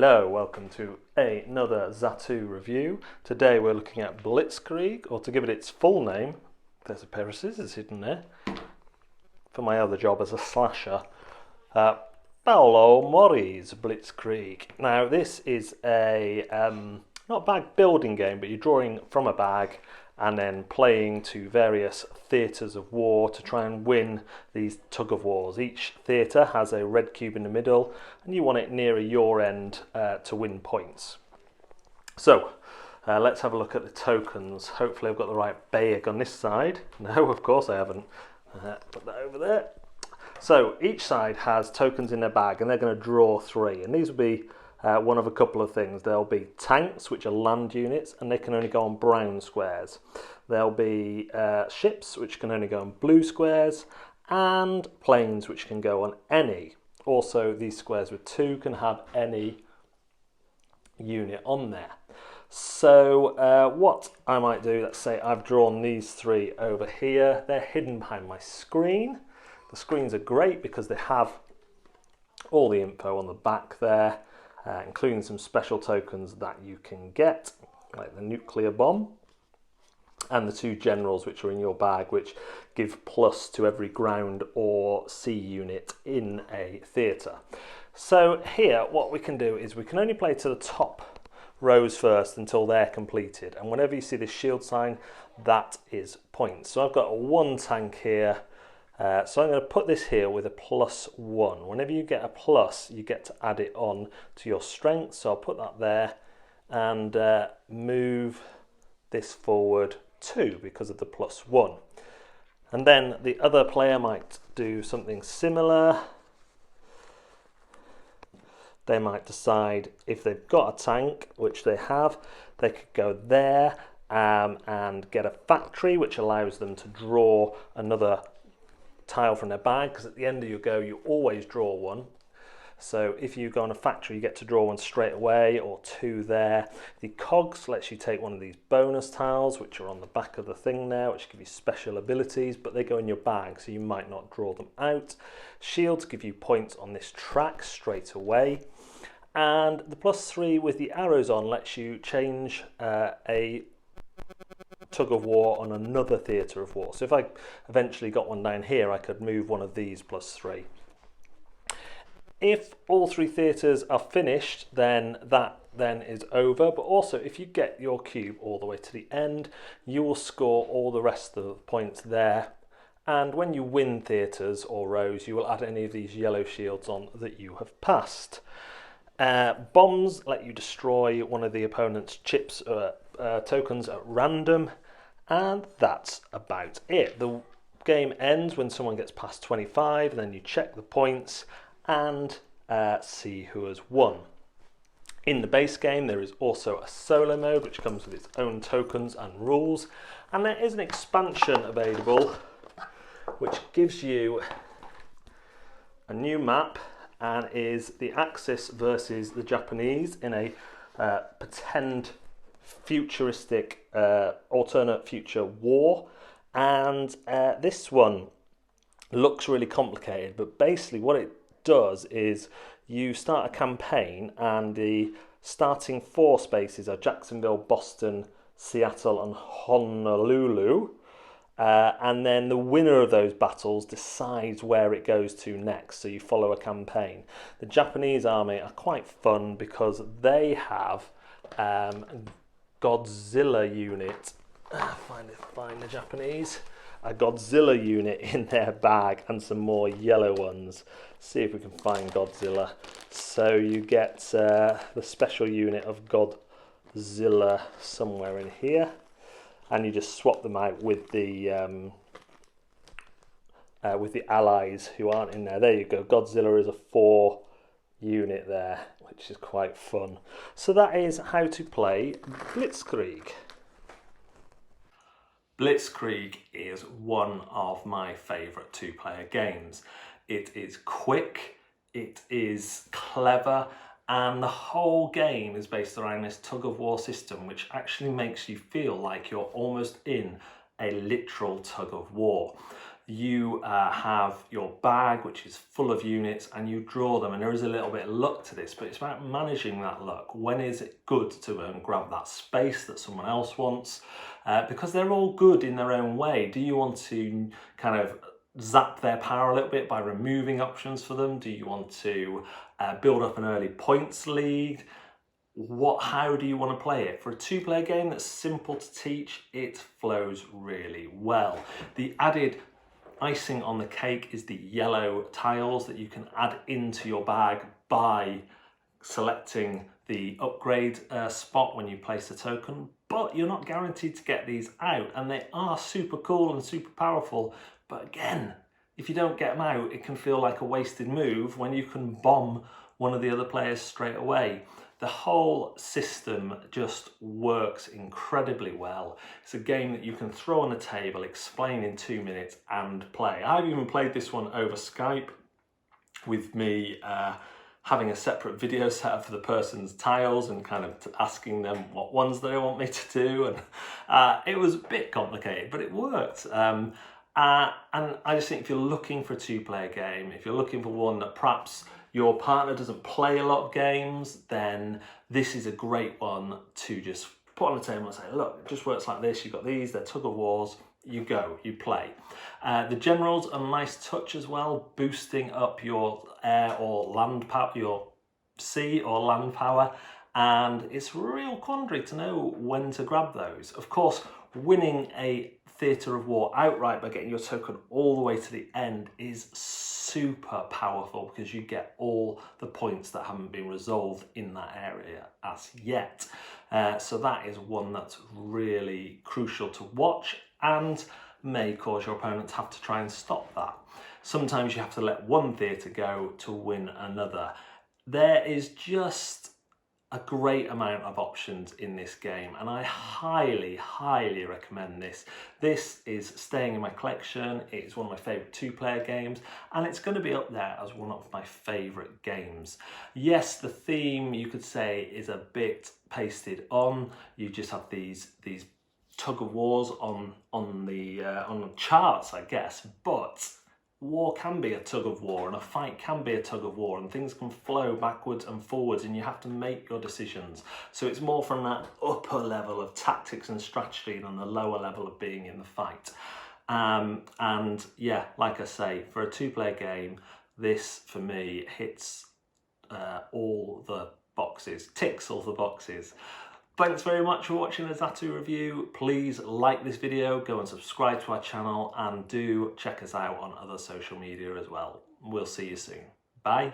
Hello, welcome to another Zatu review. Today we're looking at Blitzkrieg, or to give it its full name, there's a pair of scissors hidden there, for my other job as a slasher, Paolo Mori's Blitzkrieg. Now this is a, not a bag building game, but you're drawing from a bag and then playing to various theatres of war to try and win these tug of wars. Each theatre has a red cube in the middle and you want it nearer your end to win points. So let's have a look at the tokens. Hopefully I've got the right bag on this side. No, of course I haven't. Put that over there. So each side has tokens in their bag and they're going to draw 3, and these will be one of a couple of things. There'll be tanks, which are land units, and they can only go on brown squares. There'll be ships, which can only go on blue squares, and planes, which can go on any. Also, these squares with 2 can have any unit on there. So what I might do, let's say I've drawn these 3 over here. They're hidden behind my screen. The screens are great because they have all the info on the back there, including some special tokens that you can get, like the nuclear bomb, and the 2 generals which are in your bag, which give plus to every ground or sea unit in a theatre. So here what we can do is we can only play to the top rows first until they're completed, and whenever you see this shield sign, that is points. So I've got a 1 tank here. So I'm going to put this here with a +1. Whenever you get a plus, you get to add it on to your strength. So I'll put that there and move this forward 2 because of the +1. And then the other player might do something similar. They might decide if they've got a tank, which they have, they could go there and get a factory, which allows them to draw another tile from their bag, because at the end of your go you always draw 1. So if you go on a factory, you get to draw 1 straight away, or 2 there. The cogs lets you take one of these bonus tiles which are on the back of the thing there, which give you special abilities, but they go in your bag so you might not draw them out. Shields give you points on this track straight away, and the +3 with the arrows on lets you change a tug of war on another theatre of war. So if I eventually got one down here, I could move one of these +3. If all 3 theatres are finished, then that is over. But also, if you get your cube all the way to the end, you will score all the rest of the points there. And when you win theatres or rows, you will add any of these yellow shields on that you have passed. Bombs let you destroy one of the opponent's chips tokens at random, and that's about it. The game ends when someone gets past 25, and then you check the points and see who has won. In the base game there is also a solo mode which comes with its own tokens and rules, and there is an expansion available which gives you a new map and is the Axis versus the Japanese in a pretend futuristic alternate future war. And this one looks really complicated, but basically what it does is you start a campaign and the starting 4 spaces are Jacksonville, Boston, Seattle and Honolulu. And then the winner of those battles decides where it goes to next, so you follow a campaign. The Japanese army are quite fun because they have Godzilla unit, find the Japanese, a Godzilla unit in their bag and some more yellow ones. See if we can find Godzilla. So you get the special unit of Godzilla somewhere in here, and you just swap them out with the allies who aren't in there. There you go, Godzilla is a 4 unit there, which is quite fun. So that is how to play Blitzkrieg. Blitzkrieg is one of my favourite 2-player games. It is quick, it is clever, and the whole game is based around this tug of war system, which actually makes you feel like you're almost in a literal tug of war. you have your bag, which is full of units, and you draw them, and there is a little bit of luck to this, but it's about managing that luck. When is it good to grab that space that someone else wants? Because they're all good in their own way. Do you want to kind of zap their power a little bit by removing options for them? Do you want to build up an early points lead? How do you want to play it? For a two-player game that's simple to teach, it flows really well. The added icing on the cake is the yellow tiles that you can add into your bag by selecting the upgrade spot when you place a token, but you're not guaranteed to get these out, and they are super cool and super powerful. But again, if you don't get them out, it can feel like a wasted move when you can bomb one of the other players straight away. The whole system just works incredibly well. It's a game that you can throw on a table, explain in 2 minutes and play. I've even played this one over Skype with me having a separate video set up for the person's tiles and kind of asking them what ones they want me to do. And it was a bit complicated, but it worked. And I just think if you're looking for a two-player game, if you're looking for one that perhaps your partner doesn't play a lot of games, then this is a great one to just put on the table and say, look, it just works like this. You've got these, they're tug of wars, you go, you play. The generals are a nice touch as well, boosting up your air or land power, your sea or land power. And it's a real quandary to know when to grab those. Of course, winning a theatre of war outright by getting your token all the way to the end is super powerful, because you get all the points that haven't been resolved in that area as yet. So that is one that's really crucial to watch and may cause your opponent to have to try and stop that. Sometimes you have to let one theatre go to win another. There is just a great amount of options in this game, and I highly, highly recommend this. This is staying in my collection. It's one of my favourite two-player games, and it's going to be up there as one of my favourite games. Yes, the theme, you could say, is a bit pasted on. You just have these tug of wars on the charts, I guess, but war can be a tug of war, and a fight can be a tug of war, and things can flow backwards and forwards, and you have to make your decisions. So it's more from that upper level of tactics and strategy than the lower level of being in the fight. And yeah, like I say, for a two-player game, this for me hits all the boxes, ticks all the boxes. Thanks very much for watching the Zatu review. Please like this video, go and subscribe to our channel, and do check us out on other social media as well. We'll see you soon. Bye.